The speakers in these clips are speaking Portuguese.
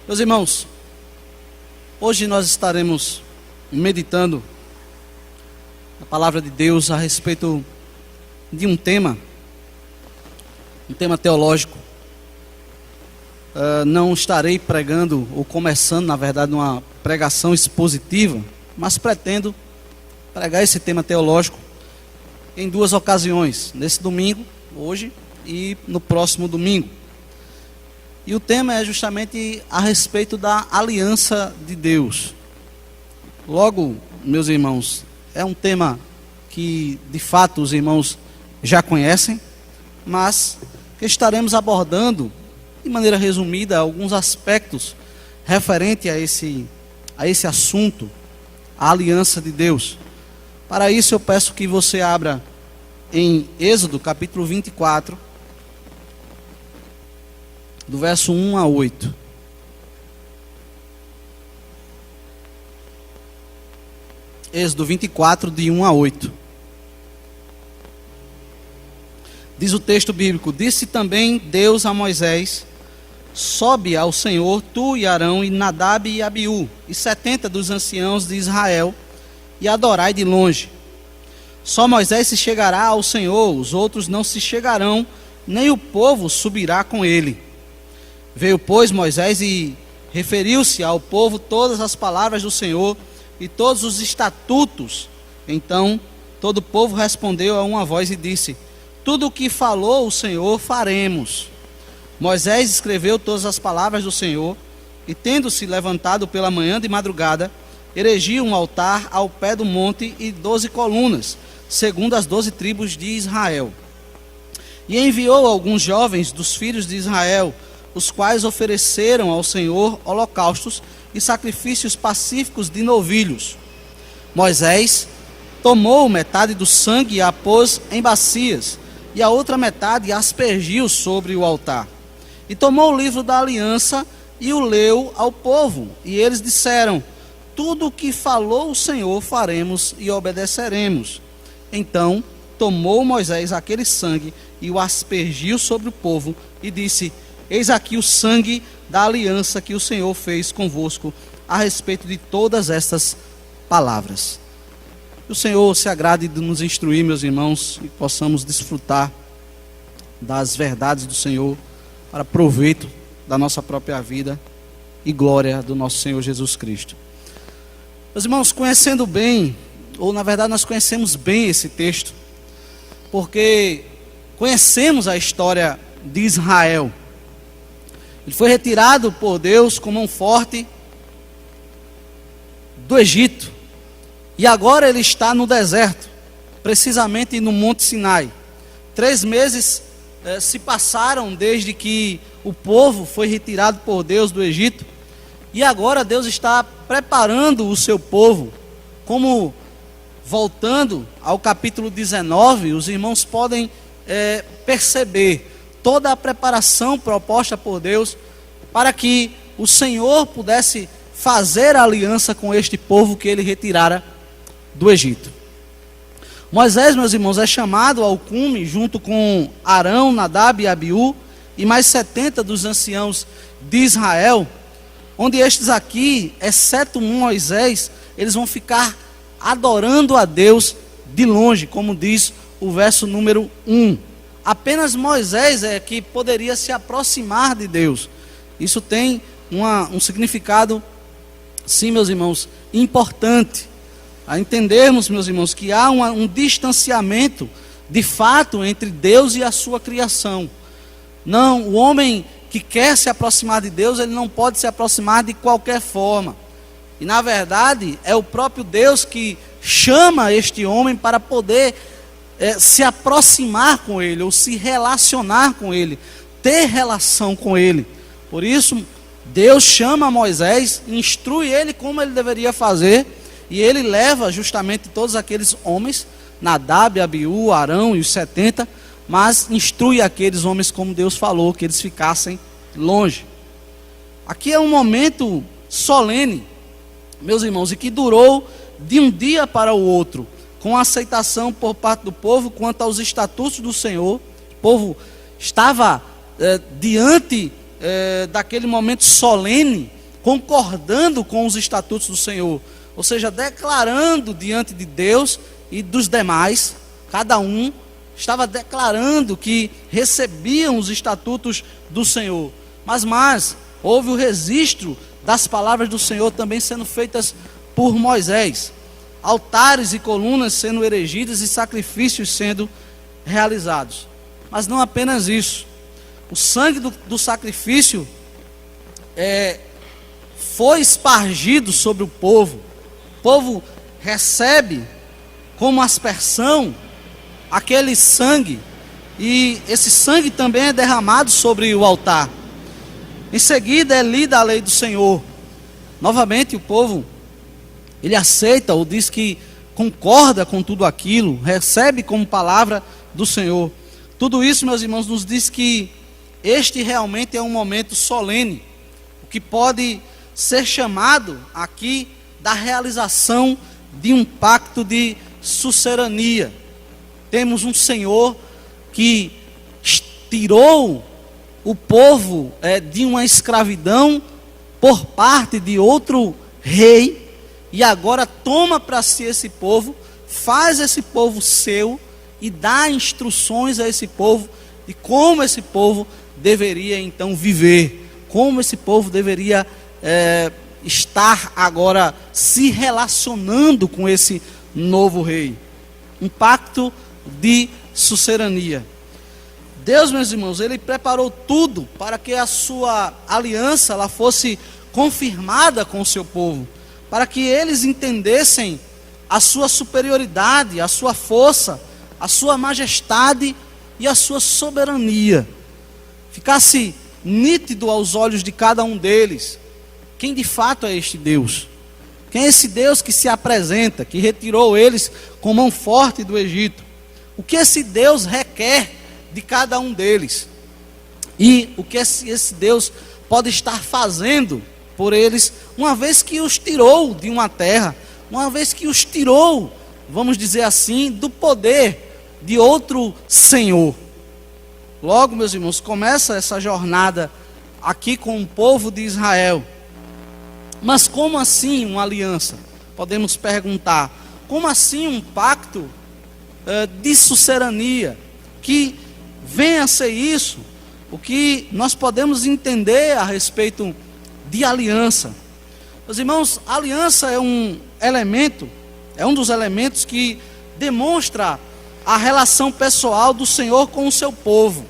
Meus irmãos, hoje nós estaremos meditando a palavra de Deus a respeito de um tema teológico. Não estarei pregando ou começando, na verdade, uma pregação expositiva, mas pretendo pregar esse tema teológico em duas ocasiões, nesse domingo, hoje, e no próximo domingo. E o tema é justamente a respeito da aliança de Deus. Logo, meus irmãos, é um tema que de fato os irmãos já conhecem, mas que estaremos abordando de maneira resumida alguns aspectos referente a esse assunto, a aliança de Deus. Para isso eu peço que você abra em Êxodo capítulo 24, do verso 1 a 8. Êxodo 24, de 1 a 8. Diz o texto bíblico: Disse também Deus a Moisés: Sobe ao Senhor, tu e Arão, e Nadab e Abiú, e 70 dos anciãos de Israel, e adorai de longe. Só Moisés se chegará ao Senhor, os outros não se chegarão, nem o povo subirá com ele. Veio, pois, Moisés e referiu-se ao povo todas as palavras do Senhor e todos os estatutos. Então todo o povo respondeu a uma voz e disse: Tudo o que falou o Senhor faremos. Moisés escreveu todas as palavras do Senhor, e tendo-se levantado pela manhã de madrugada, erigiu um altar ao pé do monte e 12 colunas, segundo as 12 tribos de Israel. E enviou alguns jovens dos filhos de Israel, os quais ofereceram ao Senhor holocaustos e sacrifícios pacíficos de novilhos. Moisés tomou metade do sangue e a pôs em bacias, e a outra metade aspergiu sobre o altar. E tomou o livro da aliança e o leu ao povo, e eles disseram: Tudo o que falou o Senhor faremos e obedeceremos. Então tomou Moisés aquele sangue e o aspergiu sobre o povo, e disse: Eis aqui o sangue da aliança que o Senhor fez convosco a respeito de todas estas palavras. Que o Senhor se agrade de nos instruir, meus irmãos, e possamos desfrutar das verdades do Senhor para proveito da nossa própria vida e glória do nosso Senhor Jesus Cristo. Meus irmãos, conhecendo bem, ou na verdade nós conhecemos bem esse texto, porque conhecemos a história de Israel. Ele foi retirado por Deus com mão forte do Egito, e agora ele está no deserto, precisamente no Monte Sinai. 3 meses se passaram desde que o povo foi retirado por Deus do Egito, e agora Deus está preparando o seu povo. Como, voltando ao capítulo 19, os irmãos podem perceber toda a preparação proposta por Deus para que o Senhor pudesse fazer aliança com este povo que ele retirara do Egito. Moisés, meus irmãos, é chamado ao cume junto com Arão, Nadab e Abiú e mais 70 dos anciãos de Israel, onde estes aqui, exceto Moisés, eles vão ficar adorando a Deus de longe, como diz o verso número 1. Apenas Moisés é que poderia se aproximar de Deus. Isso tem um significado, sim, meus irmãos, importante. A entendermos, meus irmãos, que há um distanciamento de fato entre Deus e a sua criação. Não, o homem que quer se aproximar de Deus, ele não pode se aproximar de qualquer forma. E na verdade, é o próprio Deus que chama este homem para poder se aproximar com ele, ou se relacionar com ele, ter relação com ele. Por isso, Deus chama Moisés, instrui ele como ele deveria fazer, e ele leva justamente todos aqueles homens, Nadab, Abiú, Arão e os 70, mas instrui aqueles homens como Deus falou, que eles ficassem longe. Aqui é um momento solene, meus irmãos, e que durou de um dia para o outro, com aceitação por parte do povo quanto aos estatutos do Senhor. O povo estava diante daquele momento solene, concordando com os estatutos do Senhor, ou seja, declarando diante de Deus e dos demais, cada um estava declarando que recebiam os estatutos do Senhor. Mas houve o registro das palavras do Senhor também sendo feitas por Moisés, altares e colunas sendo erigidas e sacrifícios sendo realizados. Mas não apenas isso, o sangue do sacrifício foi espargido sobre o povo recebe como aspersão aquele sangue, e esse sangue também é derramado sobre o altar. Em seguida é lida a lei do Senhor. Novamente o povo, ele aceita ou diz que concorda com tudo aquilo, recebe como palavra do Senhor. Tudo isso, meus irmãos, nos diz que este realmente é um momento solene, o que pode ser chamado aqui da realização de um pacto de suzerania. Temos um Senhor que tirou o povo de uma escravidão por parte de outro rei, e agora toma para si esse povo, faz esse povo seu e dá instruções a esse povo de como esse povo deveria então viver, como esse povo deveria estar agora se relacionando com esse novo rei. Um pacto de suzerania. Deus, meus irmãos, Ele preparou tudo para que a sua aliança ela fosse confirmada com o seu povo, para que eles entendessem a sua superioridade, a sua força, a sua majestade e a sua soberania. Ficasse nítido aos olhos de cada um deles quem de fato é este Deus. Quem é esse Deus que se apresenta, que retirou eles com mão forte do Egito? O que esse Deus requer de cada um deles? E o que esse Deus pode estar fazendo por eles, uma vez que os tirou de uma terra, uma vez que os tirou, vamos dizer assim, do poder de outro Senhor. Logo, meus irmãos, começa essa jornada aqui com o povo de Israel. Mas como assim uma aliança? Podemos perguntar. Como assim um pacto de suzerania? Que venha a ser isso? O que nós podemos entender a respeito de aliança? Meus irmãos, a aliança é um elemento, é um dos elementos que demonstra a relação pessoal do Senhor com o seu povo,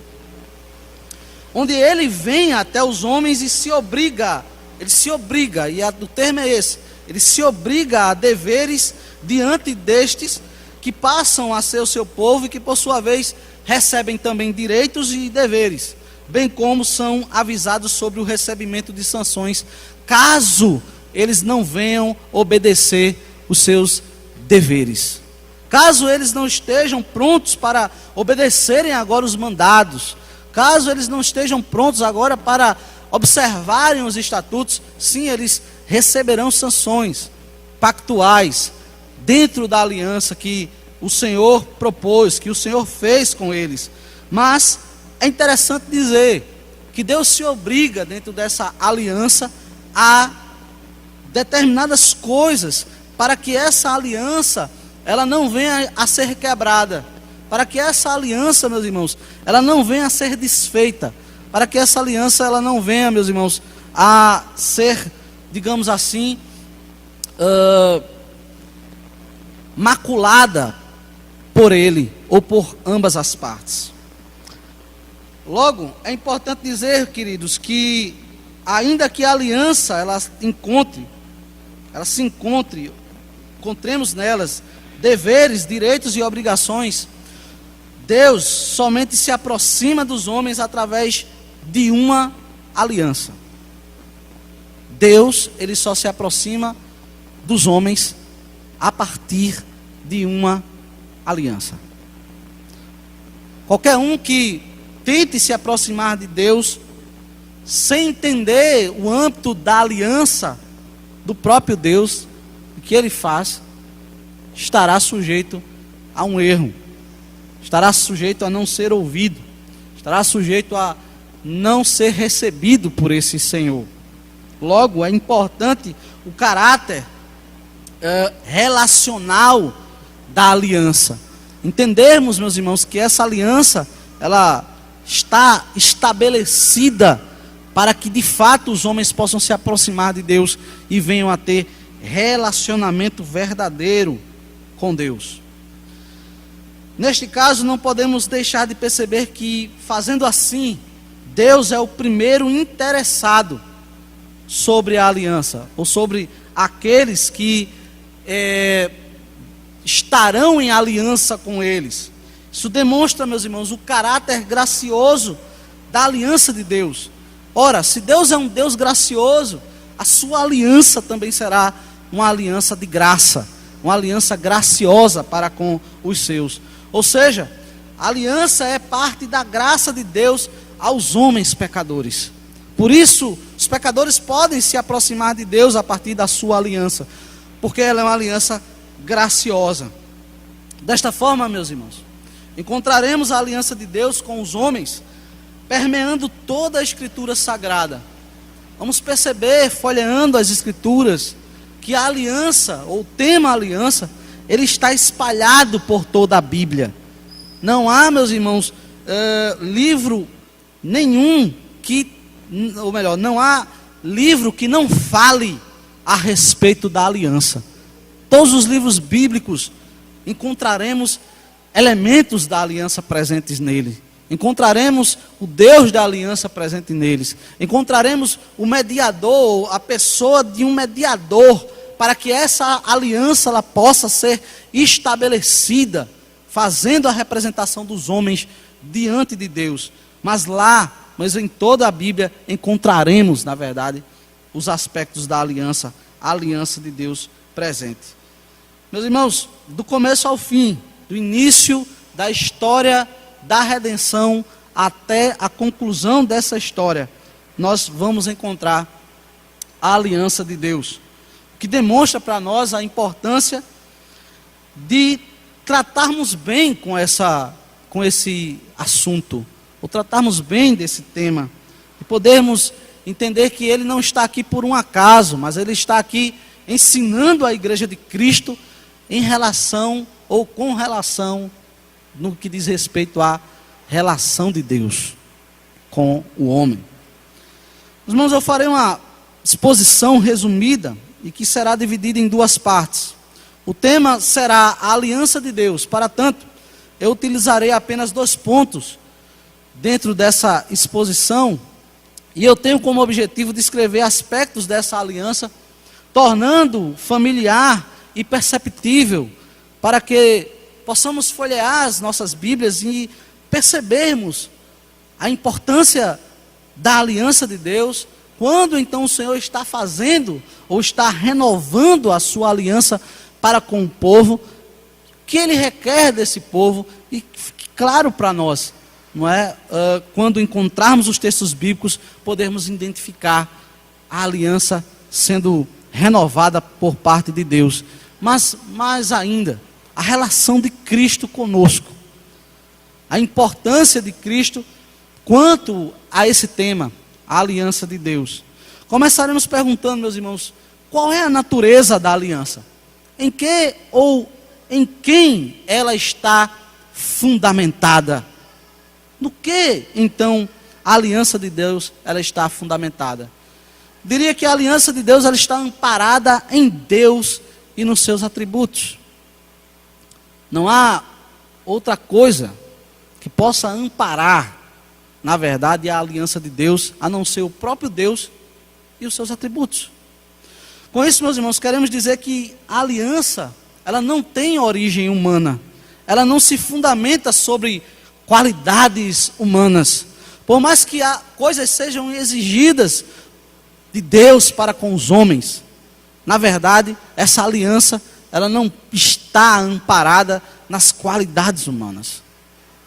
onde Ele vem até os homens e se obriga, e o termo é esse, Ele se obriga a deveres diante destes que passam a ser o seu povo e que por sua vez recebem também direitos e deveres, bem como são avisados sobre o recebimento de sanções, caso eles não venham obedecer os seus deveres. Caso eles não estejam prontos para obedecerem agora os mandados, caso eles não estejam prontos agora para observarem os estatutos, sim, eles receberão sanções pactuais dentro da aliança que o Senhor propôs, que o Senhor fez com eles. Mas é interessante dizer que Deus se obriga dentro dessa aliança a determinadas coisas, para que essa aliança ela não venha a ser quebrada, para que essa aliança, meus irmãos, ela não venha a ser desfeita, para que essa aliança ela não venha, meus irmãos, a ser, digamos assim, maculada por ele ou por ambas as partes. Logo, é importante dizer, queridos, que ainda que a aliança encontremos nelas deveres, direitos e obrigações, Deus somente se aproxima dos homens através de uma aliança. Deus, Ele só se aproxima dos homens a partir de uma aliança. Qualquer um que tente se aproximar de Deus sem entender o âmbito da aliança do próprio Deus, o que Ele faz, estará sujeito a um erro, estará sujeito a não ser ouvido, estará sujeito a não ser recebido por esse Senhor. Logo, é importante o caráter relacional da aliança. Entendermos, meus irmãos, que essa aliança, ela está estabelecida para que de fato os homens possam se aproximar de Deus e venham a ter relacionamento verdadeiro com Deus. Neste caso, não podemos deixar de perceber que, fazendo assim, Deus é o primeiro interessado sobre a aliança, ou sobre aqueles que estarão em aliança com eles. Isso demonstra, meus irmãos, o caráter gracioso da aliança de Deus. Ora, se Deus é um Deus gracioso, a sua aliança também será uma aliança de graça, uma aliança graciosa para com os seus. Ou seja, a aliança é parte da graça de Deus aos homens pecadores. Por isso, os pecadores podem se aproximar de Deus a partir da sua aliança, porque ela é uma aliança graciosa. Desta forma, meus irmãos, encontraremos a aliança de Deus com os homens permeando toda a Escritura Sagrada. Vamos perceber, folheando as Escrituras, que a aliança, ou o tema aliança, ele está espalhado por toda a Bíblia. Não há, meus irmãos, livro nenhum que, ou melhor, não há livro que não fale a respeito da aliança. Todos os livros bíblicos encontraremos elementos da aliança presentes nele. Encontraremos o Deus da aliança presente neles. Encontraremos o mediador, a pessoa de um mediador, para que essa aliança ela possa ser estabelecida, fazendo a representação dos homens diante de Deus. Mas em toda a Bíblia, encontraremos, na verdade, os aspectos da aliança, a aliança de Deus presente. Meus irmãos, do começo ao fim, do início da história da redenção até a conclusão dessa história, nós vamos encontrar a aliança de Deus, que demonstra para nós a importância de tratarmos bem com esse assunto, ou tratarmos bem desse tema, e podermos entender que ele não está aqui por um acaso, mas ele está aqui ensinando a igreja de Cristo em relação ou com relação no que diz respeito à relação de Deus com o homem. Irmãos, eu farei uma exposição resumida e que será dividida em duas partes. O tema será a aliança de Deus. Para tanto, eu utilizarei apenas 2 pontos dentro dessa exposição, e eu tenho como objetivo descrever aspectos dessa aliança, tornando familiar e perceptível, para que possamos folhear as nossas Bíblias e percebermos a importância da aliança de Deus, quando então o Senhor está fazendo ou está renovando a sua aliança para com o povo, que Ele requer desse povo, e fique claro para nós, não é? Quando encontrarmos os textos bíblicos, podermos identificar a aliança sendo renovada por parte de Deus, mas mais ainda, a relação de Cristo conosco, a importância de Cristo quanto a esse tema, a aliança de Deus. Começaremos perguntando, meus irmãos, qual é a natureza da aliança? Em que ou em quem ela está fundamentada? No que, então, a aliança de Deus ela está fundamentada? Diria que a aliança de Deus ela está amparada em Deus e nos seus atributos. Não há outra coisa que possa amparar, na verdade, a aliança de Deus, a não ser o próprio Deus e os seus atributos. Com isso, meus irmãos, queremos dizer que a aliança, ela não tem origem humana. Ela não se fundamenta sobre qualidades humanas. Por mais que coisas sejam exigidas de Deus para com os homens, na verdade, essa aliança, ela não está amparada nas qualidades humanas,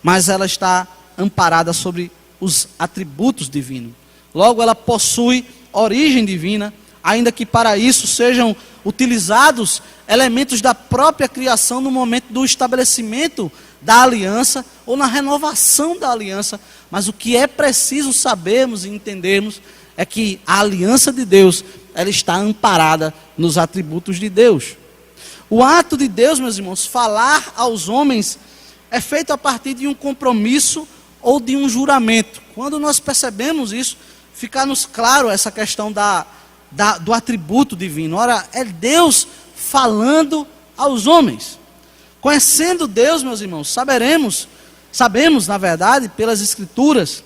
mas ela está amparada sobre os atributos divinos. Logo, ela possui origem divina, ainda que para isso sejam utilizados elementos da própria criação no momento do estabelecimento da aliança ou na renovação da aliança, mas o que é preciso sabermos e entendermos é que a aliança de Deus, ela está amparada nos atributos de Deus. O ato de Deus, meus irmãos, falar aos homens é feito a partir de um compromisso ou de um juramento. Quando nós percebemos isso, fica-nos claro essa questão do atributo divino. Ora, é Deus falando aos homens. Conhecendo Deus, meus irmãos, sabemos, na verdade, pelas Escrituras,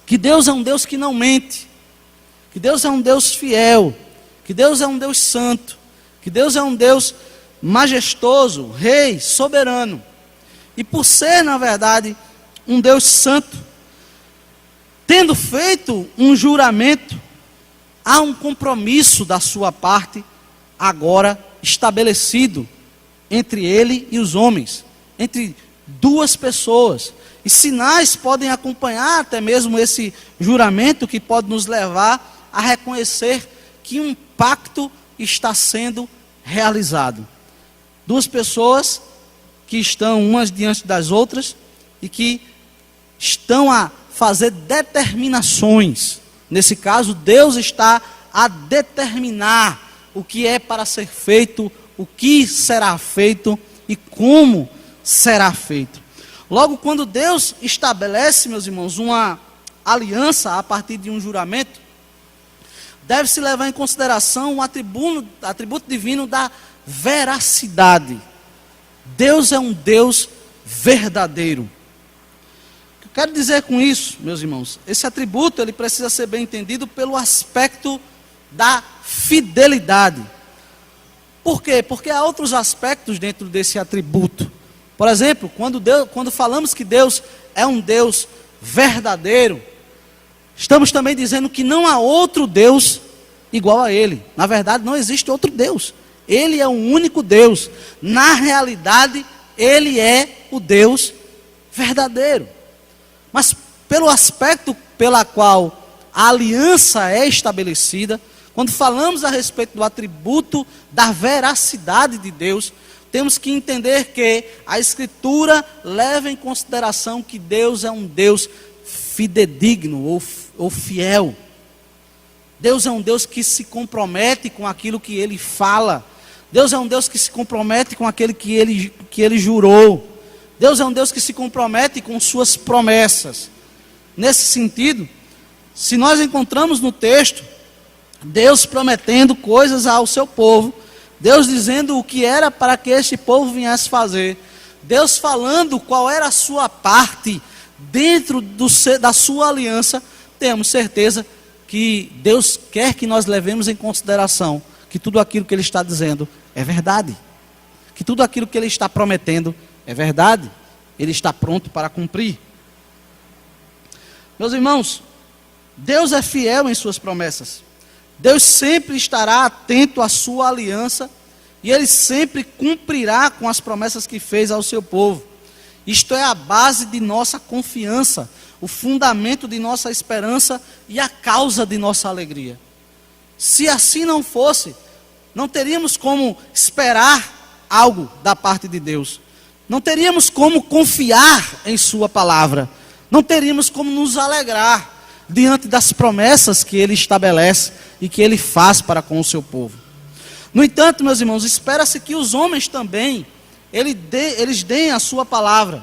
que Deus é um Deus que não mente, que Deus é um Deus fiel, que Deus é um Deus santo, que Deus é um Deus majestoso, rei, soberano. E por ser, na verdade, um Deus santo, tendo feito um juramento, há um compromisso da sua parte, agora estabelecido entre ele e os homens, entre duas pessoas. E sinais podem acompanhar até mesmo esse juramento, que pode nos levar a reconhecer que um pacto está sendo realizado. Duas pessoas que estão umas diante das outras e que estão a fazer determinações. Nesse caso, Deus está a determinar o que é para ser feito, o que será feito e como será feito. Logo, quando Deus estabelece, meus irmãos, uma aliança a partir de um juramento, deve-se levar em consideração o atributo divino da veracidade. Deus é um Deus verdadeiro. O que eu quero dizer com isso, meus irmãos? Esse atributo, ele precisa ser bem entendido pelo aspecto da fidelidade. Por quê? Porque há outros aspectos dentro desse atributo. Por exemplo, quando falamos que Deus é um Deus verdadeiro, estamos também dizendo que não há outro Deus igual a Ele. Na verdade, não existe outro Deus. Ele é o único Deus. Na realidade, Ele é o Deus verdadeiro. Mas pelo aspecto pela qual a aliança é estabelecida, quando falamos a respeito do atributo da veracidade de Deus, temos que entender que a Escritura leva em consideração que Deus é um Deus fidedigno ou fiel. Deus é um Deus que se compromete com aquilo que Ele fala. Deus é um Deus que se compromete com aquele que Ele jurou. Deus é um Deus que se compromete com suas promessas. Nesse sentido, se nós encontramos no texto Deus prometendo coisas ao seu povo, Deus dizendo o que era para que este povo viesse fazer, Deus falando qual era a sua parte dentro da sua aliança, temos certeza que Deus quer que nós levemos em consideração que tudo aquilo que Ele está dizendo é verdade, que tudo aquilo que Ele está prometendo é verdade, Ele está pronto para cumprir. Meus irmãos, Deus é fiel em suas promessas. Deus sempre estará atento à sua aliança e Ele sempre cumprirá com as promessas que fez ao seu povo. Isto é a base de nossa confiança, o fundamento de nossa esperança e a causa de nossa alegria. Se assim não fosse, não teríamos como esperar algo da parte de Deus. Não teríamos como confiar em sua palavra. Não teríamos como nos alegrar diante das promessas que Ele estabelece e que Ele faz para com o seu povo. No entanto, meus irmãos, espera-se que os homens também, eles deem a sua palavra.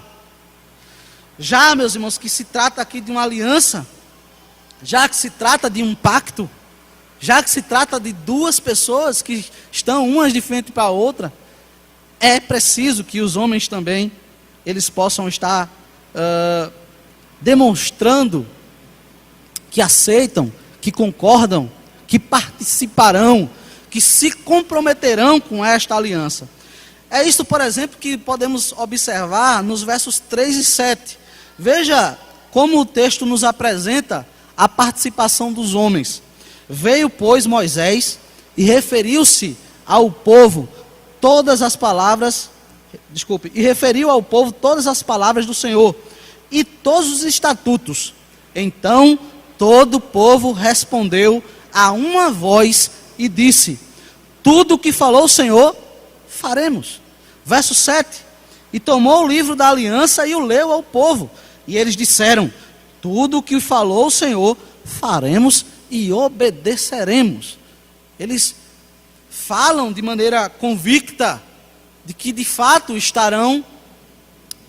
Já, meus irmãos, que se trata aqui de uma aliança, já que se trata de um pacto, já que se trata de duas pessoas que estão umas de frente para a outra, é preciso que os homens também, eles possam estar demonstrando que aceitam, que concordam, que participarão, que se comprometerão com esta aliança. É isso, por exemplo, que podemos observar nos versos 3 e 7. Veja como o texto nos apresenta a participação dos homens. Veio, pois, Moisés e referiu-se ao povo todas as palavras, e referiu ao povo todas as palavras do Senhor e todos os estatutos. Então todo o povo respondeu a uma voz e disse: tudo o que falou o Senhor, faremos. Verso 7. e tomou o livro da aliança e o leu ao povo. E eles disseram: tudo o que falou o Senhor, faremos e obedeceremos. Eles falam de maneira convicta de que de fato estarão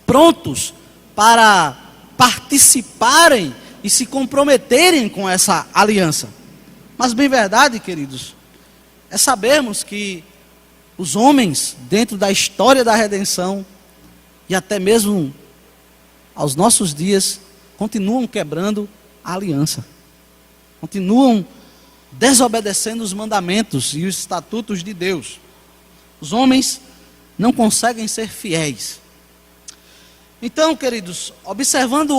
prontos para participarem e se comprometerem com essa aliança. Mas bem verdade, queridos, é sabermos que os homens, dentro da história da redenção, e até mesmo aos nossos dias, continuam quebrando a aliança. Continuam desobedecendo os mandamentos e os estatutos de Deus. Os homens não conseguem ser fiéis. Então, queridos, observando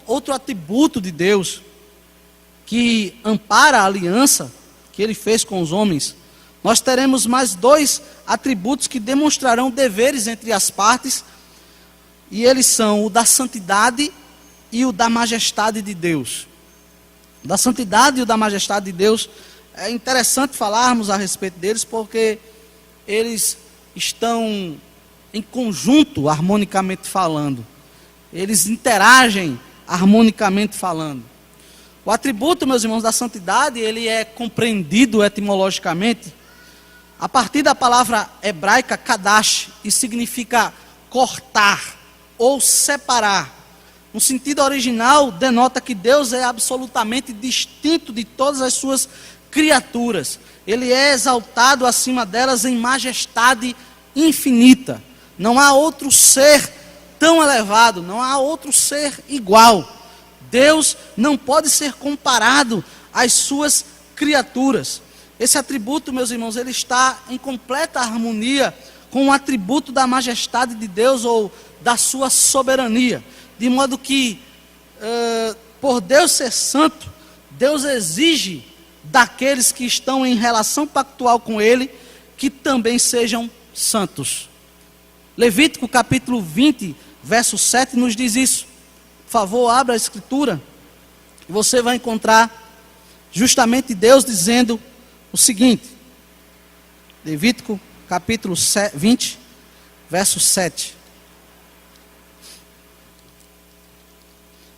outro atributo de Deus, que ampara a aliança que Ele fez com os homens, nós teremos mais dois atributos que demonstrarão deveres entre as partes, e eles são o da santidade e o da majestade de Deus. Da santidade e o da majestade de Deus, é interessante falarmos a respeito deles, porque eles estão em conjunto, harmonicamente falando. Eles interagem harmonicamente falando. O atributo, meus irmãos, da santidade, ele é compreendido etimologicamente a partir da palavra hebraica kadash, e significa cortar ou separar. No sentido original, denota que Deus é absolutamente distinto de todas as suas criaturas. Ele é exaltado acima delas em majestade infinita. Não há outro ser tão elevado, não há outro ser igual. Deus não pode ser comparado às suas criaturas. Esse atributo, meus irmãos, ele está em completa harmonia com o atributo da majestade de Deus ou da sua soberania. De modo que, por Deus ser santo, Deus exige daqueles que estão em relação pactual com Ele, que também sejam santos. Levítico capítulo 20, verso 7 nos diz isso. Por favor, abra a escritura, e você vai encontrar justamente Deus dizendo o seguinte. Levítico capítulo 20, verso 7.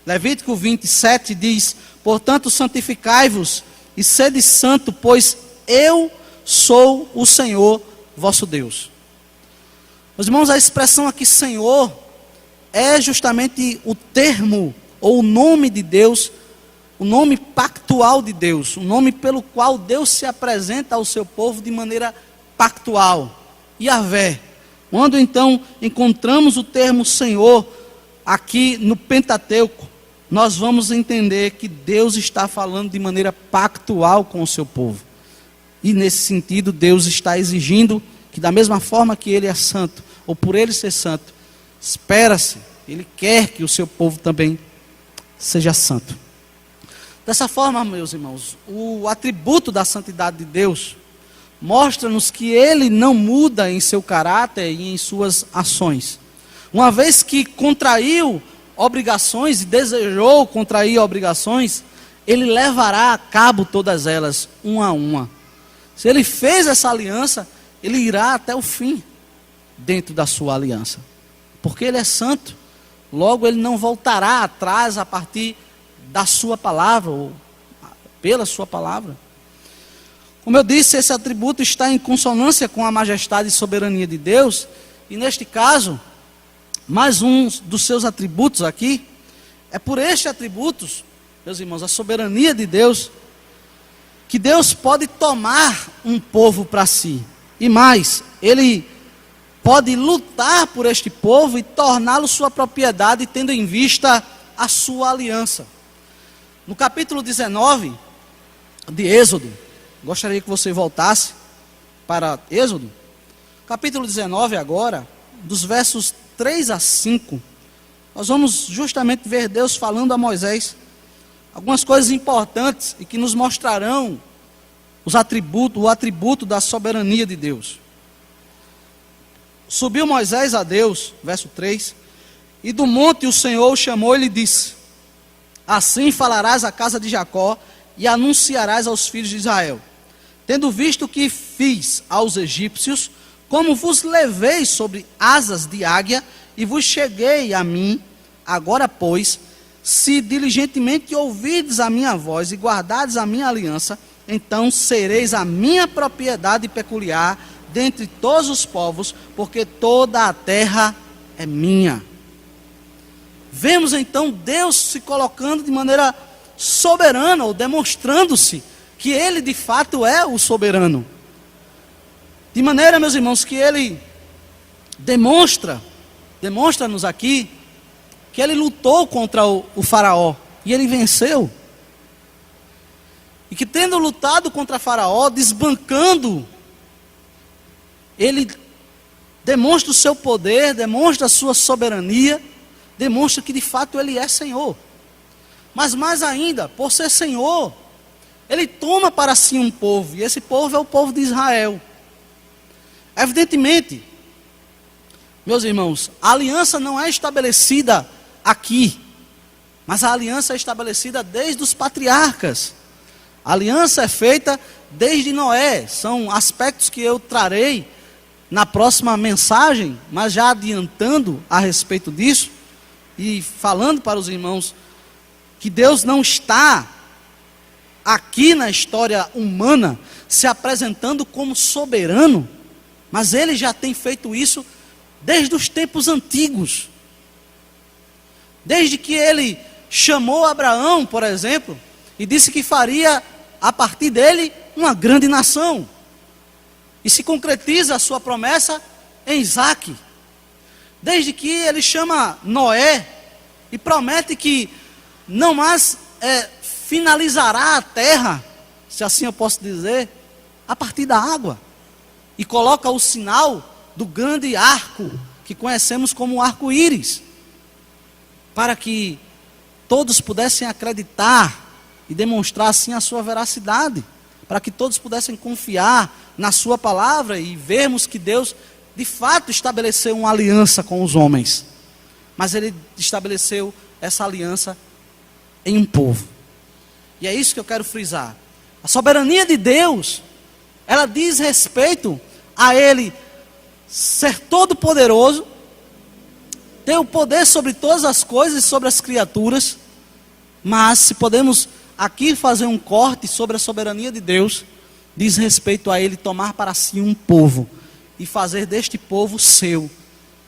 Levítico 27 diz: portanto santificai-vos e sede santo, pois eu sou o Senhor vosso Deus. Meus irmãos, a expressão aqui Senhor é justamente o termo ou o nome de Deus, o nome pactual de Deus, o nome pelo qual Deus se apresenta ao seu povo de maneira pactual. Yahvé. Quando então encontramos o termo Senhor aqui no Pentateuco, nós vamos entender que Deus está falando de maneira pactual com o seu povo. E nesse sentido, Deus está exigindo que da mesma forma que Ele é santo, ou por Ele ser santo, espera-se, Ele quer que o seu povo também seja santo. Dessa forma, meus irmãos, o atributo da santidade de Deus mostra-nos que Ele não muda em seu caráter e em suas ações. Uma vez que contraiu obrigações e desejou contrair obrigações, Ele levará a cabo todas elas, uma a uma. Se Ele fez essa aliança, Ele irá até o fim dentro da sua aliança. Porque Ele é santo, logo Ele não voltará atrás a partir da sua palavra, ou pela sua palavra. Como eu disse, esse atributo está em consonância com a majestade e soberania de Deus, e neste caso, mais um dos seus atributos aqui, é por estes atributos, meus irmãos, a soberania de Deus, que Deus pode tomar um povo para si, e mais, Ele pode lutar por este povo e torná-lo sua propriedade, tendo em vista a sua aliança. No capítulo 19 de Êxodo, gostaria que você voltasse para Êxodo, capítulo 19 agora, dos versos 3 a 5, nós vamos justamente ver Deus falando a Moisés algumas coisas importantes e que nos mostrarão o atributo da soberania de Deus. Subiu Moisés a Deus, verso 3, e do monte o Senhor o chamou e lhe disse: assim falarás à casa de Jacó e anunciarás aos filhos de Israel: tendo visto o que fiz aos egípcios, como vos levei sobre asas de águia e vos cheguei a mim, agora pois, se diligentemente ouvirdes a minha voz e guardardes a minha aliança, então sereis a minha propriedade peculiar dentre todos os povos, porque toda a terra é minha. Vemos então Deus se colocando de maneira soberana, ou demonstrando-se que Ele de fato é o soberano. De maneira, meus irmãos, que Ele demonstra-nos aqui, que Ele lutou contra o faraó, e Ele venceu. E que tendo lutado contra Faraó, desbancando, Ele demonstra o seu poder, demonstra a sua soberania, demonstra que de fato Ele é Senhor. Mas mais ainda, por ser Senhor, Ele toma para si um povo, e esse povo é o povo de Israel. Evidentemente, meus irmãos, a aliança não é estabelecida aqui, mas a aliança é estabelecida desde os patriarcas. A aliança é feita desde Noé. São aspectos que eu trarei na próxima mensagem, mas já adiantando a respeito disso e falando para os irmãos que Deus não está aqui na história humana se apresentando como soberano, mas Ele já tem feito isso desde os tempos antigos. Desde que Ele chamou Abraão, por exemplo, e disse que faria a partir dele uma grande nação. E se concretiza a sua promessa em Isaque. Desde que Ele chama Noé e promete que não mais finalizará a terra, se assim eu posso dizer, a partir da água. E coloca o sinal do grande arco, que conhecemos como arco-íris, para que todos pudessem acreditar e demonstrar assim a sua veracidade, para que todos pudessem confiar na sua palavra e vermos que Deus de fato estabeleceu uma aliança com os homens, mas Ele estabeleceu essa aliança em um povo. E é isso que eu quero frisar. A soberania de Deus, ela diz respeito a Ele ser todo poderoso, ter o poder sobre todas as coisas e sobre as criaturas. Mas se podemos aqui fazer um corte sobre a soberania de Deus, diz respeito a Ele tomar para si um povo e fazer deste povo seu,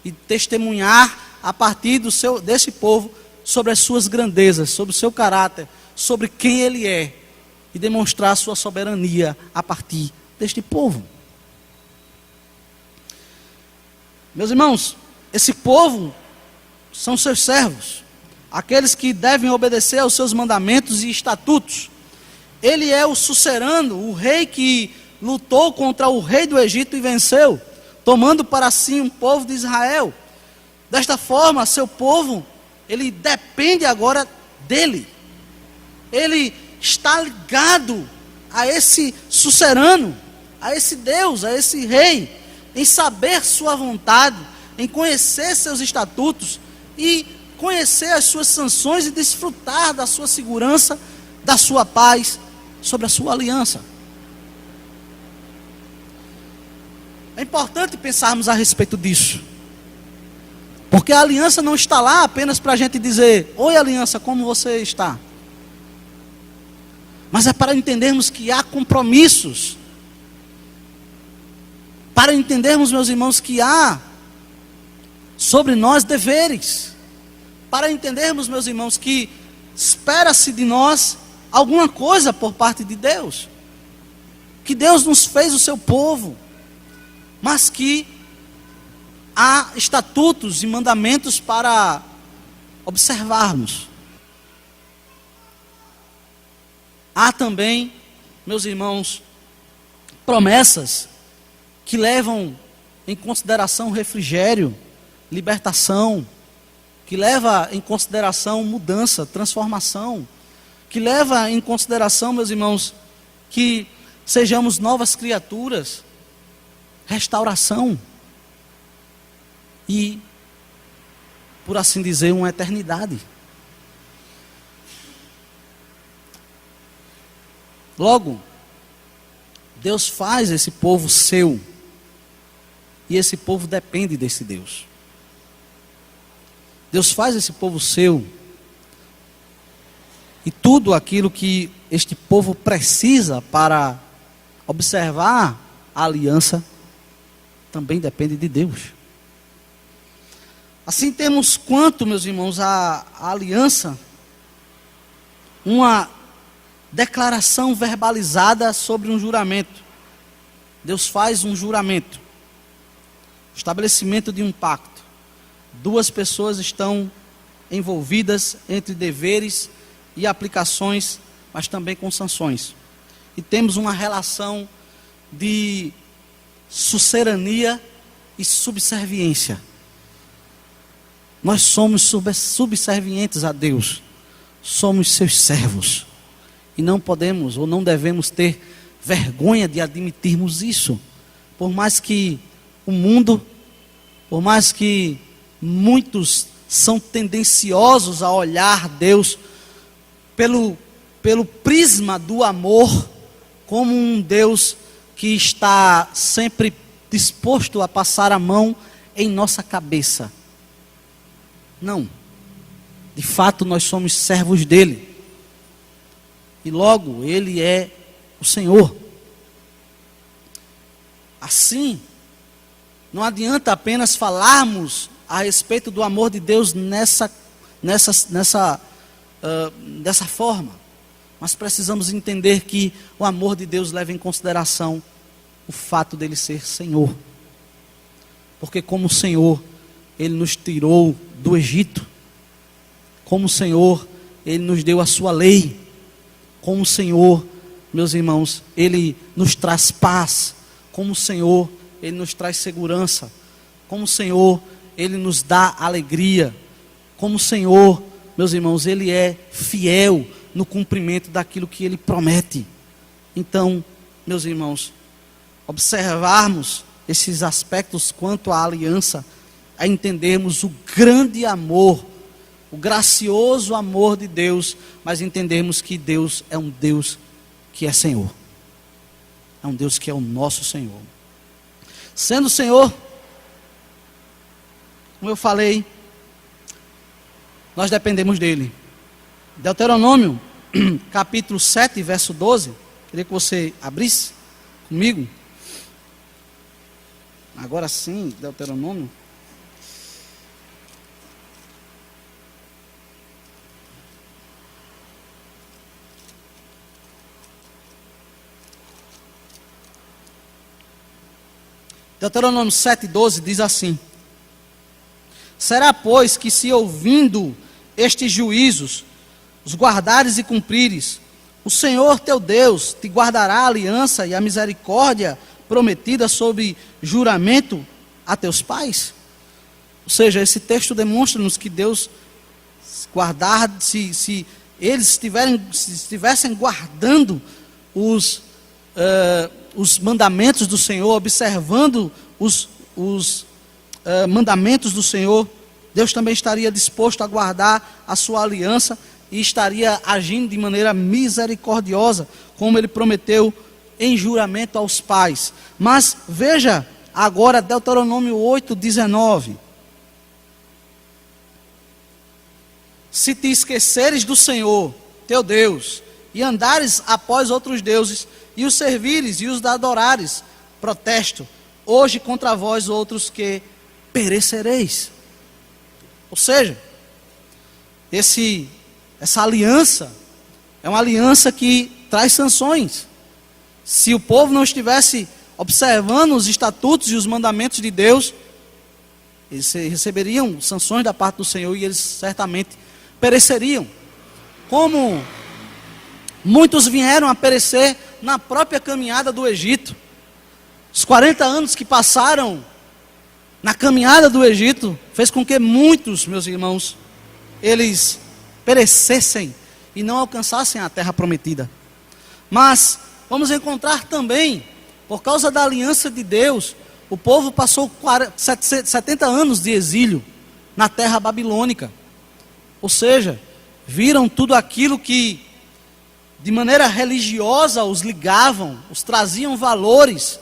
e testemunhar a partir desse povo sobre as suas grandezas, sobre o seu caráter, sobre quem Ele é, e demonstrar a sua soberania a partir deste povo. Meus irmãos, esse povo são seus servos, aqueles que devem obedecer aos seus mandamentos e estatutos. Ele é o sucerano, o rei que lutou contra o rei do Egito e venceu, tomando para si um povo de Israel. Desta forma, seu povo, ele depende agora dele. Ele está ligado a esse sucerano, a esse Deus, a esse rei, em saber sua vontade, em conhecer seus estatutos e conhecer as suas sanções e desfrutar da sua segurança, da sua paz, sobre a sua aliança. É importante pensarmos a respeito disso, porque a aliança não está lá apenas para a gente dizer: oi aliança, como você está? Mas é para entendermos que há compromissos, para entendermos, meus irmãos, que há sobre nós deveres, para entendermos, meus irmãos, que espera-se de nós alguma coisa por parte de Deus, que Deus nos fez o seu povo, mas que há estatutos e mandamentos para observarmos. Há também, meus irmãos, promessas que levam em consideração refrigério, libertação, que leva em consideração mudança, transformação, que leva em consideração, meus irmãos, que sejamos novas criaturas, restauração e, por assim dizer, uma eternidade. Logo, Deus faz esse povo seu, e esse povo depende desse Deus. Deus faz esse povo seu. E tudo aquilo que este povo precisa para observar a aliança também depende de Deus. Assim temos quanto, meus irmãos, a aliança, uma declaração verbalizada sobre um juramento. Deus faz um juramento, estabelecimento de um pacto. Duas pessoas estão envolvidas entre deveres e aplicações, mas também com sanções. E temos uma relação de sucerania e subserviência. Nós somos subservientes a Deus, somos seus servos. E não podemos ou não devemos ter vergonha de admitirmos isso. Por mais que o mundo, por mais que muitos são tendenciosos a olhar Deus pelo prisma do amor, como um Deus que está sempre disposto a passar a mão em nossa cabeça. Não. De fato, nós somos servos dele. E logo, ele é o Senhor. Assim, não adianta apenas falarmos a respeito do amor de Deus dessa forma. Mas precisamos entender que o amor de Deus leva em consideração o fato dele ser Senhor. Porque como Senhor, ele nos tirou do Egito. Como Senhor, ele nos deu a sua lei. Como Senhor, meus irmãos, ele nos traz paz. Como Senhor, ele nos traz segurança. Como Senhor, ele nos dá alegria. Como Senhor, meus irmãos, ele é fiel no cumprimento daquilo que ele promete. Então, meus irmãos, observarmos esses aspectos quanto à aliança, a entendermos o grande amor, o gracioso amor de Deus, mas entendermos que Deus é um Deus que é Senhor. É um Deus que é o nosso Senhor. Sendo o Senhor, como eu falei, nós dependemos dele. Deuteronômio, capítulo 7, verso 12. Queria que você abrisse comigo. Agora sim, Deuteronômio. Deuteronômio 7,12 diz assim: será, pois, que se ouvindo estes juízos, os guardares e cumprires, o Senhor teu Deus te guardará a aliança e a misericórdia prometida sob juramento a teus pais? Ou seja, esse texto demonstra-nos que Deus guardar, se eles estivessem guardando os mandamentos do Senhor, observando os mandamentos do Senhor, Deus também estaria disposto a guardar a sua aliança e estaria agindo de maneira misericordiosa, como ele prometeu em juramento aos pais. Mas veja agora Deuteronômio 8:19. Se te esqueceres do Senhor, teu Deus, e andares após outros deuses, e os servires e os adorares, protesto, hoje contra vós outros que perecereis. Ou seja, essa aliança é uma aliança que traz sanções. Se o povo não estivesse observando os estatutos e os mandamentos de Deus, eles receberiam sanções da parte do Senhor e eles certamente pereceriam. Como muitos vieram a perecer na própria caminhada do Egito. Os 40 anos que passaram na caminhada do Egito fez com que muitos, meus irmãos, eles perecessem e não alcançassem a terra prometida. Mas vamos encontrar também, por causa da aliança de Deus, o povo passou 70 anos de exílio na terra babilônica. Ou seja, viram tudo aquilo que de maneira religiosa os ligavam, os traziam valores,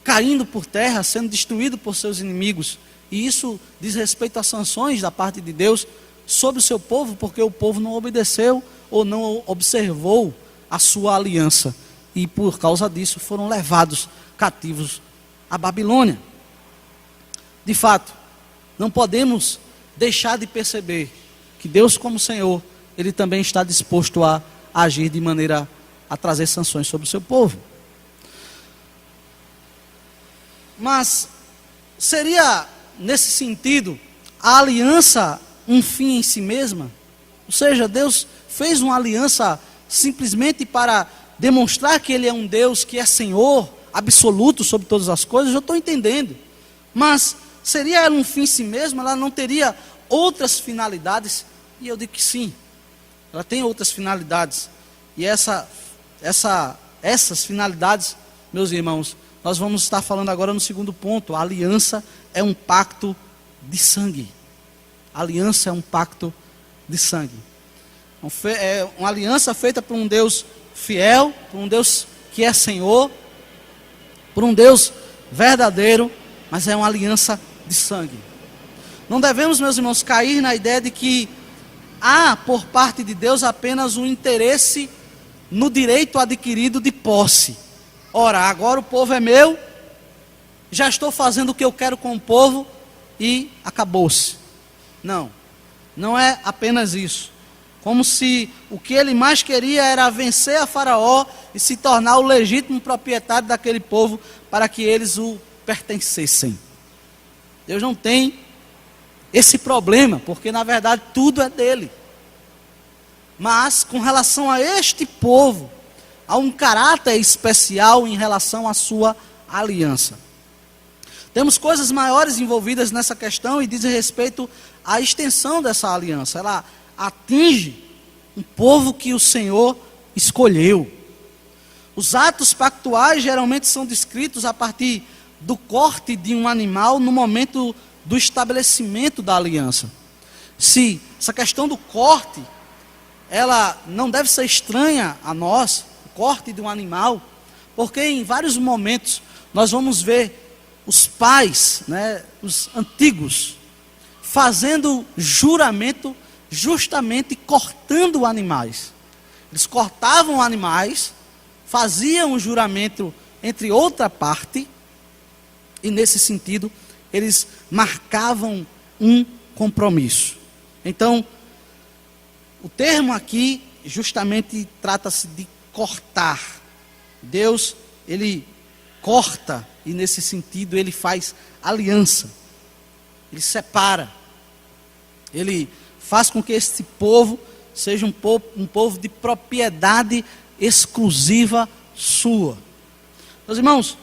caindo por terra, sendo destruído por seus inimigos. E isso diz respeito a sanções da parte de Deus sobre o seu povo, porque o povo não obedeceu ou não observou a sua aliança. E por causa disso foram levados cativos à Babilônia. De fato, não podemos deixar de perceber que Deus, como Senhor, Ele também está disposto a agir de maneira a trazer sanções sobre o seu povo. Mas seria, nesse sentido, a aliança um fim em si mesma? Ou seja, Deus fez uma aliança simplesmente para demonstrar que Ele é um Deus que é Senhor absoluto sobre todas as coisas? Eu estou entendendo. Mas seria ela um fim em si mesma? Ela não teria outras finalidades? E eu digo que sim. Ela tem outras finalidades. E essas finalidades, meus irmãos, nós vamos estar falando agora no segundo ponto. A aliança é um pacto de sangue. A aliança é um pacto de sangue. É uma aliança feita por um Deus fiel, por um Deus que é Senhor, por um Deus verdadeiro, mas é uma aliança de sangue. Não devemos, meus irmãos, cair na ideia de que há por parte de Deus apenas um interesse no direito adquirido de posse. Ora, agora o povo é meu, já estou fazendo o que eu quero com o povo e acabou-se. Não, não é apenas isso. Como se o que ele mais queria era vencer a Faraó e se tornar o legítimo proprietário daquele povo para que eles o pertencessem. Deus não tem esse problema, porque na verdade tudo é dele. Mas com relação a este povo, há um caráter especial em relação à sua aliança. Temos coisas maiores envolvidas nessa questão e dizem respeito à extensão dessa aliança. Ela atinge um povo que o Senhor escolheu. Os atos pactuais geralmente são descritos a partir do corte de um animal no momento do estabelecimento da aliança. Se essa questão do corte, ela não deve ser estranha a nós, o corte de um animal, porque em vários momentos nós vamos ver os pais, os antigos, fazendo juramento justamente cortando animais. Eles cortavam animais, faziam um juramento entre outra parte, e nesse sentido, eles marcavam um compromisso. Então, o termo aqui justamente trata-se de cortar. Deus, Ele corta, e nesse sentido Ele faz aliança. Ele separa. Ele faz com que este povo seja um povo de propriedade exclusiva sua. Meus irmãos,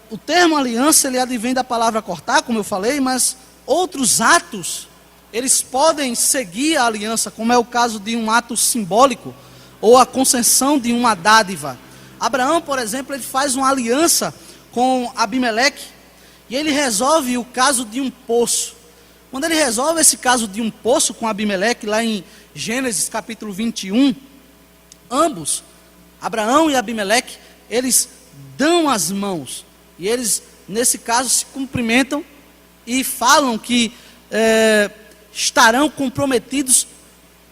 o termo aliança, ele advém da palavra cortar, como eu falei, mas outros atos, eles podem seguir a aliança, como é o caso de um ato simbólico, ou a concessão de uma dádiva. Abraão, por exemplo, ele faz uma aliança com Abimeleque, e ele resolve o caso de um poço. Quando ele resolve esse caso de um poço com Abimeleque, lá em Gênesis capítulo 21, ambos, Abraão e Abimeleque, eles dão as mãos, e eles, nesse caso, se cumprimentam e falam que estarão comprometidos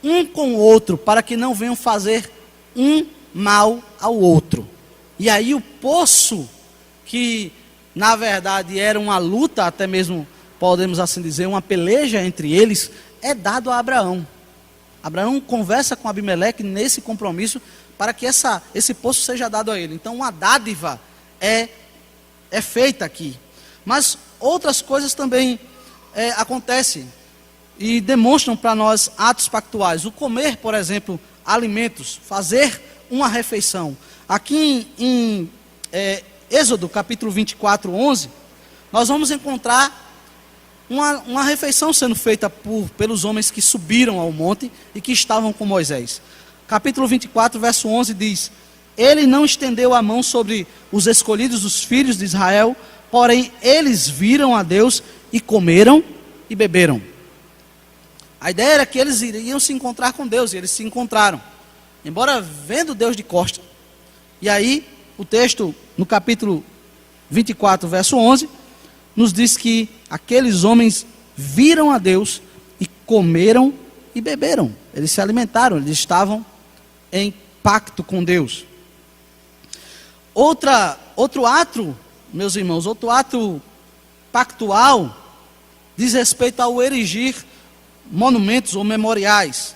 um com o outro, para que não venham fazer um mal ao outro. E aí o poço, que na verdade era uma luta, até mesmo podemos assim dizer, uma peleja entre eles, é dado a Abraão. Abraão conversa com Abimeleque nesse compromisso para que esse poço seja dado a ele. Então uma dádiva é feita aqui. Mas outras coisas também acontecem e demonstram para nós atos pactuais. O comer, por exemplo, alimentos, fazer uma refeição. Aqui em Êxodo capítulo 24, 11, nós vamos encontrar uma refeição sendo feita pelos homens que subiram ao monte e que estavam com Moisés. Capítulo 24, verso 11 diz: Ele não estendeu a mão sobre os escolhidos dos filhos de Israel, porém eles viram a Deus e comeram e beberam. A ideia era que eles iriam se encontrar com Deus, e eles se encontraram, embora vendo Deus de costa. E aí, o texto no capítulo 24, verso 11, nos diz que aqueles homens viram a Deus e comeram e beberam. Eles se alimentaram, eles estavam em pacto com Deus. Outro ato, meus irmãos, outro ato pactual diz respeito ao erigir monumentos ou memoriais.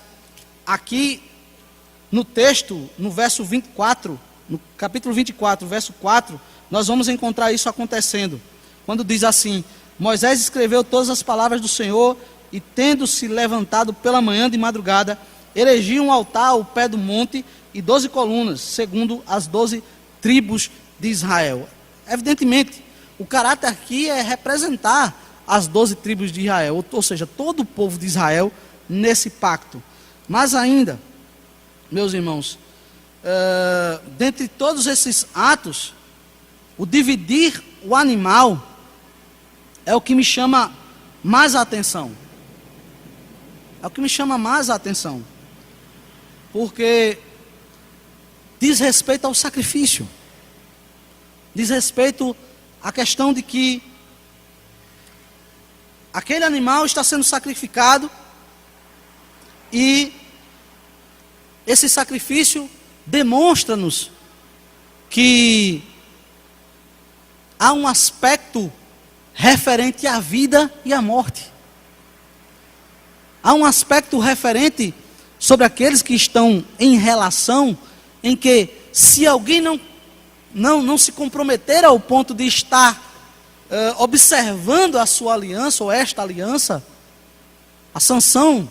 Aqui no texto, no verso 24, no capítulo 24, verso 4, nós vamos encontrar isso acontecendo. Quando diz assim: Moisés escreveu todas as palavras do Senhor e, tendo-se levantado pela manhã de madrugada, erigiu um altar ao pé do monte e 12 colunas, segundo as 12 tribos de Israel. Evidentemente, o caráter aqui é representar as 12 tribos de Israel, ou seja, todo o povo de Israel nesse pacto. Mas ainda, meus irmãos, dentre todos esses atos, o dividir o animal é o que me chama mais a atenção. É o que me chama mais a atenção. Porque diz respeito ao sacrifício. Diz respeito à questão de que aquele animal está sendo sacrificado e esse sacrifício demonstra-nos que há um aspecto referente à vida e à morte. Há um aspecto referente sobre aqueles que estão em relação em que, se alguém não se comprometer ao ponto de estar observando a sua aliança, ou esta aliança, a sanção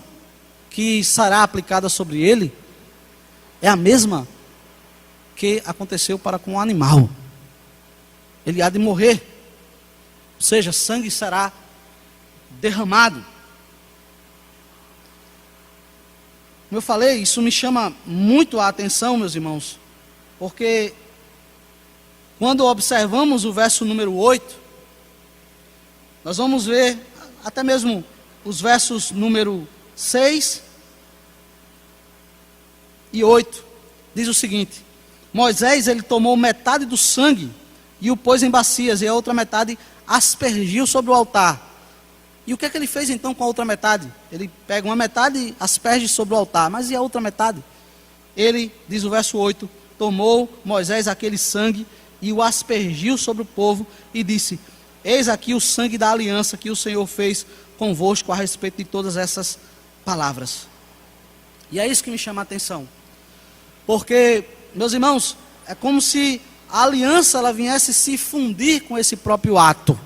que será aplicada sobre ele é a mesma que aconteceu para com o animal. Ele há de morrer, ou seja, sangue será derramado. Como eu falei, isso me chama muito a atenção, meus irmãos, porque quando observamos o verso número 8, nós vamos ver até mesmo os versos número 6 e 8, diz o seguinte: Moisés, ele tomou metade do sangue e o pôs em bacias, e a outra metade aspergiu sobre o altar. E o que é que ele fez então com a outra metade? Ele pega uma metade e asperge sobre o altar, mas e a outra metade? Ele, diz o verso 8, tomou Moisés aquele sangue e o aspergiu sobre o povo e disse: eis aqui o sangue da aliança que o Senhor fez convosco a respeito de todas essas palavras. E é isso que me chama a atenção, porque, meus irmãos, é como se a aliança ela viesse se fundir com esse próprio ato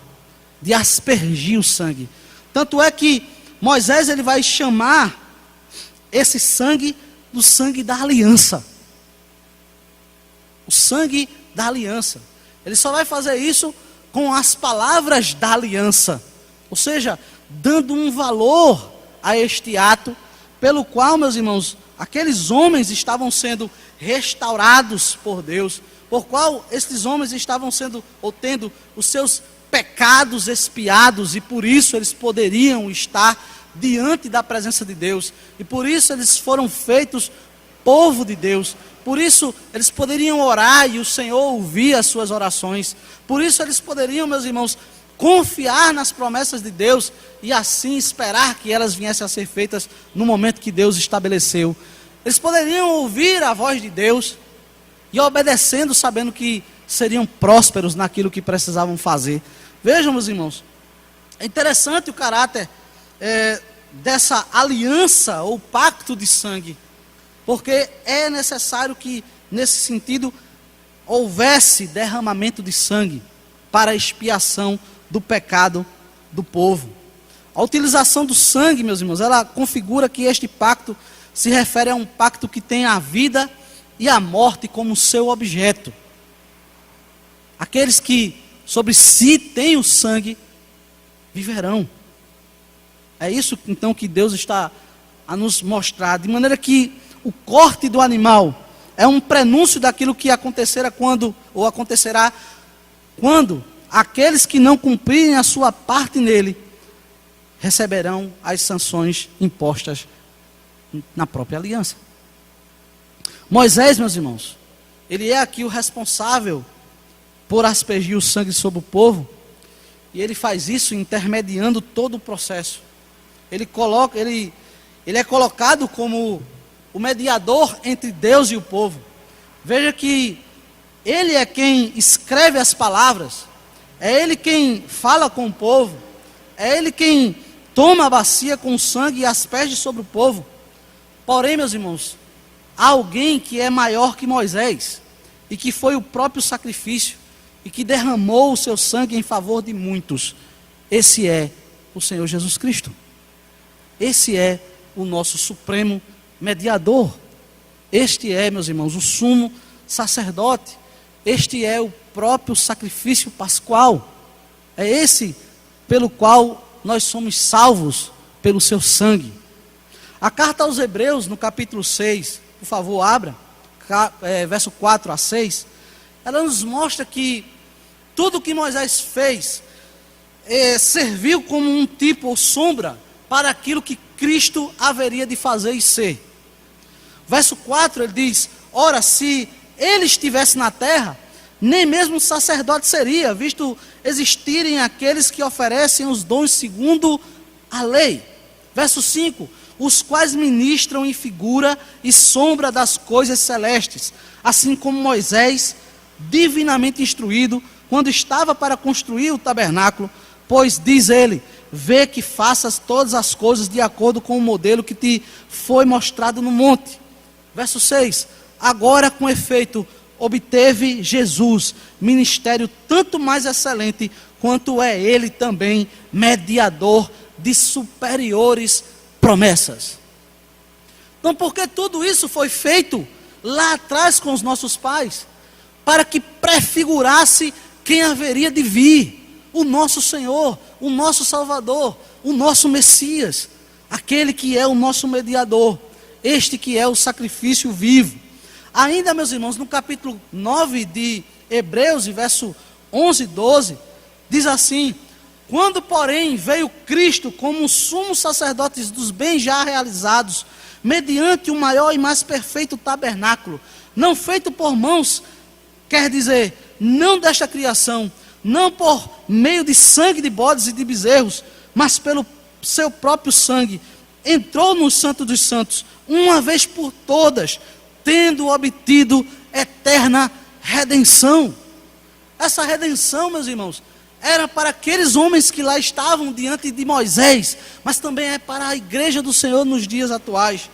de aspergir o sangue. Tanto é que Moisés ele vai chamar esse sangue do sangue da aliança. O sangue da aliança. Ele só vai fazer isso com as palavras da aliança. Ou seja, dando um valor a este ato, pelo qual, meus irmãos, aqueles homens estavam sendo restaurados por Deus, por qual estes homens estavam sendo, ou tendo os seus pecados expiados, e por isso eles poderiam estar diante da presença de Deus, e por isso eles foram feitos povo de Deus, por isso eles poderiam orar e o Senhor ouvir as suas orações, por isso eles poderiam, meus irmãos, confiar nas promessas de Deus e assim esperar que elas viessem a ser feitas no momento que Deus estabeleceu. Eles poderiam ouvir a voz de Deus e obedecendo, sabendo que seriam prósperos naquilo que precisavam fazer. Vejam, meus irmãos, é interessante o caráter dessa aliança ou pacto de sangue, porque é necessário que, nesse sentido, houvesse derramamento de sangue para a expiação do pecado do povo. A utilização do sangue, meus irmãos, ela configura que este pacto se refere a um pacto que tem a vida e a morte como seu objeto. Aqueles que sobre si têm o sangue viverão. É isso então que Deus está a nos mostrar, de maneira que o corte do animal é um prenúncio daquilo que acontecerá quando aqueles que não cumprirem a sua parte nele receberão as sanções impostas na própria aliança. Moisés, meus irmãos, ele é aqui o responsável por aspergir o sangue sobre o povo, E ele faz isso intermediando todo o processo. Ele é colocado como o mediador entre Deus e o povo. Veja que ele é quem escreve as palavras, é ele quem fala com o povo, é ele quem toma a bacia com o sangue e asperge sobre o povo. Porém, meus irmãos, há alguém que é maior que Moisés, e que foi o próprio sacrifício, e que derramou o seu sangue em favor de muitos. Esse é o Senhor Jesus Cristo. Esse é o nosso supremo mediador. Este é, meus irmãos, o sumo sacerdote. Este é o próprio sacrifício pascual. É esse pelo qual nós somos salvos pelo seu sangue. A carta aos Hebreus, no capítulo 6, por favor, abra, verso 4 a 6, ela nos mostra que tudo que Moisés fez serviu como um tipo ou sombra para aquilo que Cristo haveria de fazer e ser. Verso 4, ele diz: ora, se ele estivesse na terra, nem mesmo sacerdote seria, visto existirem aqueles que oferecem os dons segundo a lei. Verso 5, os quais ministram em figura e sombra das coisas celestes, assim como Moisés, divinamente instruído, quando estava para construir o tabernáculo, pois diz ele: vê que faças todas as coisas de acordo com o modelo que te foi mostrado no monte. Verso 6, agora com efeito obteve Jesus ministério tanto mais excelente, quanto é ele também mediador de superiores promessas. Então, porque tudo isso foi feito lá atrás com os nossos pais, para que prefigurasse quem haveria de vir, o nosso Senhor, o nosso Salvador, o nosso Messias, aquele que é o nosso mediador, este que é o sacrifício vivo. Ainda, meus irmãos, no capítulo 9 de Hebreus, verso 11 e 12, diz assim: quando, porém, veio Cristo como um sumo sacerdote dos bens já realizados, mediante o maior e mais perfeito tabernáculo, não feito por mãos, quer dizer, não desta criação, não por meio de sangue de bodes e de bezerros, mas pelo seu próprio sangue, entrou no Santo dos Santos, uma vez por todas, tendo obtido eterna redenção. Essa redenção, meus irmãos, era para aqueles homens que lá estavam diante de Moisés, mas também é para a igreja do Senhor nos dias atuais.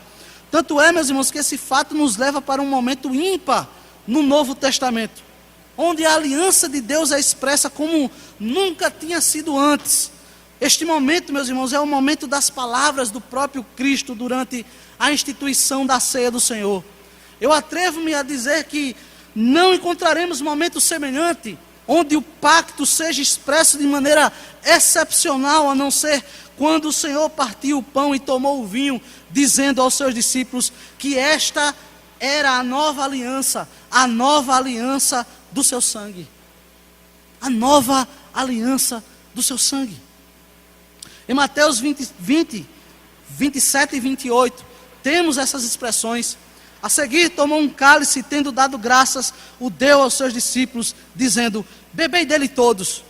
Tanto é, meus irmãos, que esse fato nos leva para um momento ímpar no Novo Testamento, onde a aliança de Deus é expressa como nunca tinha sido antes. Este momento, meus irmãos, é o momento das palavras do próprio Cristo durante a instituição da ceia do Senhor. Eu atrevo-me a dizer que não encontraremos momento semelhante, onde o pacto seja expresso de maneira excepcional, a não ser quando o Senhor partiu o pão e tomou o vinho, dizendo aos seus discípulos que esta era a nova aliança do seu sangue. A nova aliança do seu sangue. Em Mateus 27 e 28, temos essas expressões. A seguir tomou um cálice, tendo dado graças, o deu aos seus discípulos, dizendo: bebei dele todos,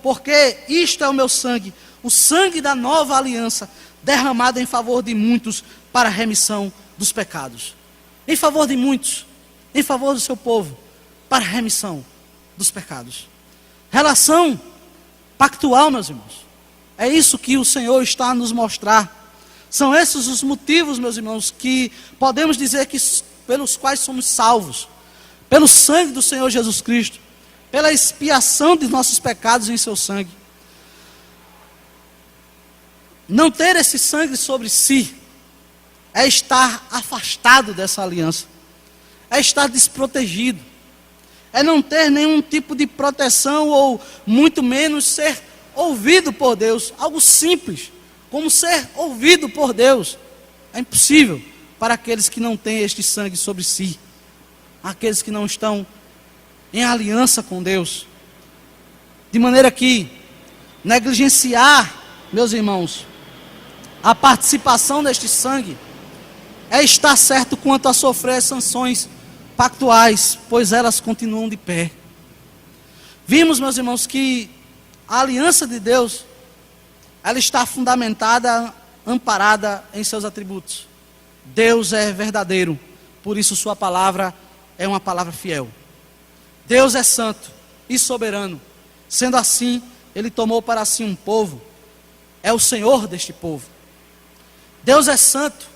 porque isto é o meu sangue, o sangue da nova aliança, derramado em favor de muitos, para a remissão dos pecados. Em favor de muitos, em favor do seu povo, para a remissão dos pecados. Relação pactual, meus irmãos. É isso que o Senhor está a nos mostrar. São esses os motivos, meus irmãos, que podemos dizer que pelos quais somos salvos. Pelo sangue do Senhor Jesus Cristo. Pela expiação de nossos pecados em seu sangue. Não ter esse sangue sobre si é estar afastado dessa aliança. É estar desprotegido. É não ter nenhum tipo de proteção ou muito menos ser ouvido por Deus. Algo simples, como ser ouvido por Deus. É impossível para aqueles que não têm este sangue sobre si. Aqueles que não estão em aliança com Deus. De maneira que negligenciar, meus irmãos, a participação deste sangue é estar certo quanto a sofrer as sanções pactuais, pois elas continuam de pé. Vimos, meus irmãos, que A aliança de Deus, ela está fundamentada, amparada em seus atributos. Deus é verdadeiro, por isso sua palavra é uma palavra fiel. Deus é santo e soberano. Sendo assim, ele tomou para si um povo, é o Senhor deste povo. Deus é santo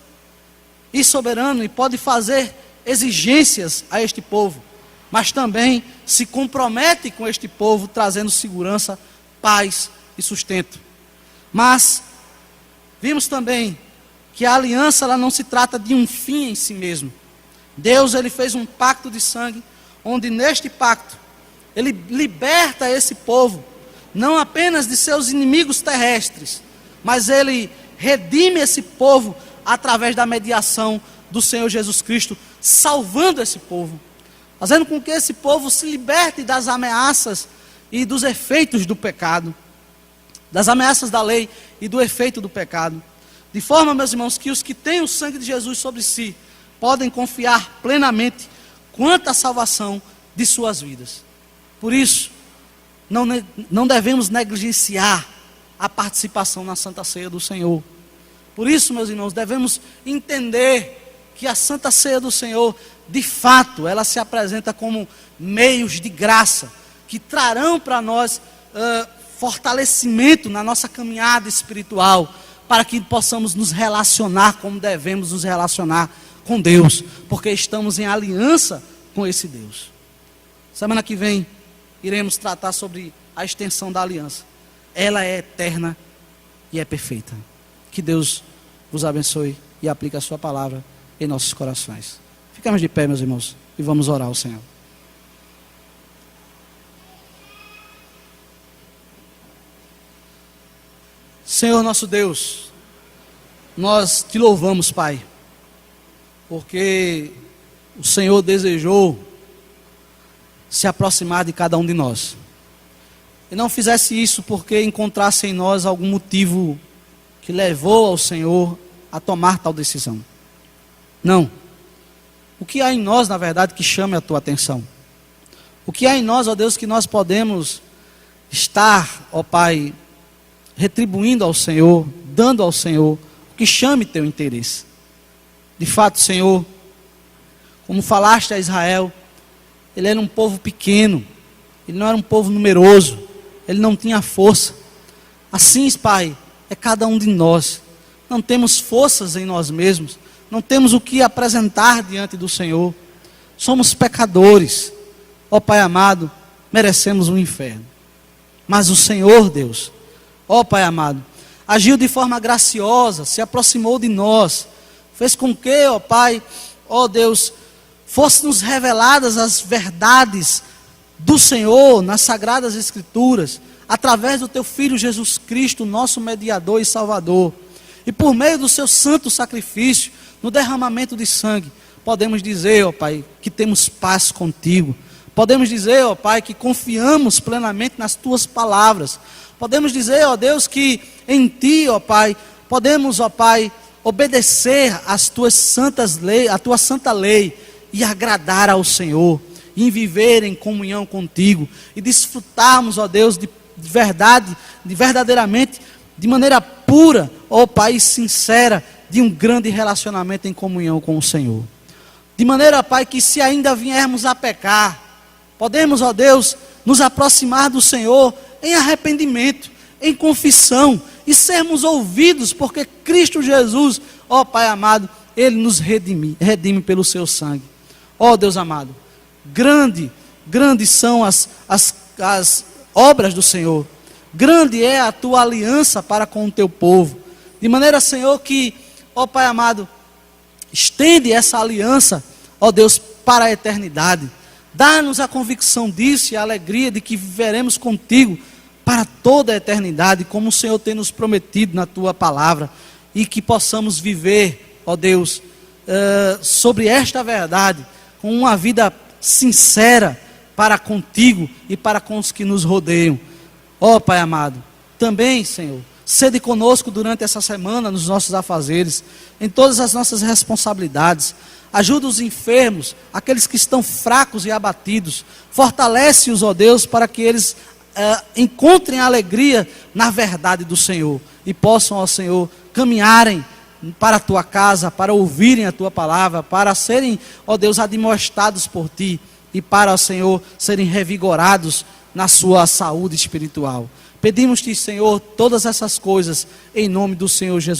e soberano e pode fazer exigências a este povo, mas também se compromete com este povo, trazendo segurança, paz e sustento. Mas vimos também que a aliança, ela não se trata de um fim em si mesmo. Deus, ele fez um pacto de sangue, onde neste pacto ele liberta esse povo não apenas de seus inimigos terrestres, mas ele redime esse povo através da mediação do Senhor Jesus Cristo, salvando esse povo, fazendo com que esse povo se liberte das ameaças e dos efeitos do pecado, das ameaças da lei e do efeito do pecado, de forma, meus irmãos, que os que têm o sangue de Jesus sobre si podem confiar plenamente quanto à salvação de suas vidas. Por isso, não devemos negligenciar a participação na Santa Ceia do Senhor. Por isso, meus irmãos, devemos entender que a Santa Ceia do Senhor, de fato, ela se apresenta como meios de graça, que trarão para nós fortalecimento na nossa caminhada espiritual, para que possamos nos relacionar como devemos nos relacionar com Deus, porque estamos em aliança com esse Deus. Semana que vem, iremos tratar sobre a extensão da aliança. Ela é eterna e é perfeita. Que Deus vos abençoe e aplique a sua palavra em nossos corações. Ficamos de pé, meus irmãos, e vamos orar ao Senhor. Senhor nosso Deus, nós te louvamos, Pai, porque o Senhor desejou se aproximar de cada um de nós. E não fizesse isso porque encontrasse em nós algum motivo que levou ao Senhor a tomar tal decisão. Não. O que há em nós, na verdade, que chame a tua atenção? O que há em nós, ó Deus, que nós podemos estar, ó Pai, retribuindo ao Senhor, dando ao Senhor, o que chame teu interesse? De fato, Senhor, como falaste a Israel, ele era um povo pequeno, ele não era um povo numeroso, ele não tinha força. Assim, Pai, é cada um de nós. Não temos forças em nós mesmos, não temos o que apresentar diante do Senhor. Somos pecadores, ó Pai amado, merecemos o inferno. Mas o Senhor, Deus, ó Pai amado, agiu de forma graciosa, se aproximou de nós, fez com que, ó Pai, ó Deus, fossem-nos reveladas as verdades do Senhor nas Sagradas Escrituras, através do Teu Filho Jesus Cristo, nosso mediador e Salvador. E por meio do Seu santo sacrifício, no derramamento de sangue, podemos dizer, ó Pai, que temos paz contigo. Podemos dizer, ó Pai, que confiamos plenamente nas Tuas palavras. Podemos dizer, ó Deus, que em Ti, ó Pai, podemos, ó Pai, obedecer às Tuas santas leis, a Tua santa lei, e agradar ao Senhor, e viver em comunhão contigo, e desfrutarmos, ó Deus, de verdade, de verdadeiramente, de maneira pura, ó Pai, sincera, de um grande relacionamento em comunhão com o Senhor. De maneira, Pai, que se ainda viermos a pecar, podemos, ó Deus, nos aproximar do Senhor em arrependimento, em confissão, e sermos ouvidos, porque Cristo Jesus, ó Pai amado, Ele nos redime pelo Seu sangue. Ó Deus amado, grandes são as obras do Senhor, grande é a Tua aliança para com o Teu povo, de maneira, Senhor, que, ó Pai amado, estende essa aliança, ó Deus, para a eternidade. Dá-nos a convicção disso e a alegria de que viveremos contigo para toda a eternidade, como o Senhor tem nos prometido na Tua palavra, e que possamos viver, ó Deus, sobre esta verdade, com uma vida sincera para contigo e para com os que nos rodeiam. Ó Pai amado, também, Senhor, sede conosco durante essa semana nos nossos afazeres, em todas as nossas responsabilidades. Ajuda os enfermos, aqueles que estão fracos e abatidos. Fortalece-os, ó Deus, para que eles encontrem alegria na verdade do Senhor e possam, ó Senhor, caminharem para a tua casa, para ouvirem a tua palavra, para serem, ó Deus, admoestados por ti e para, ó Senhor, serem revigorados na sua saúde espiritual. Pedimos-te, Senhor, todas essas coisas em nome do Senhor Jesus.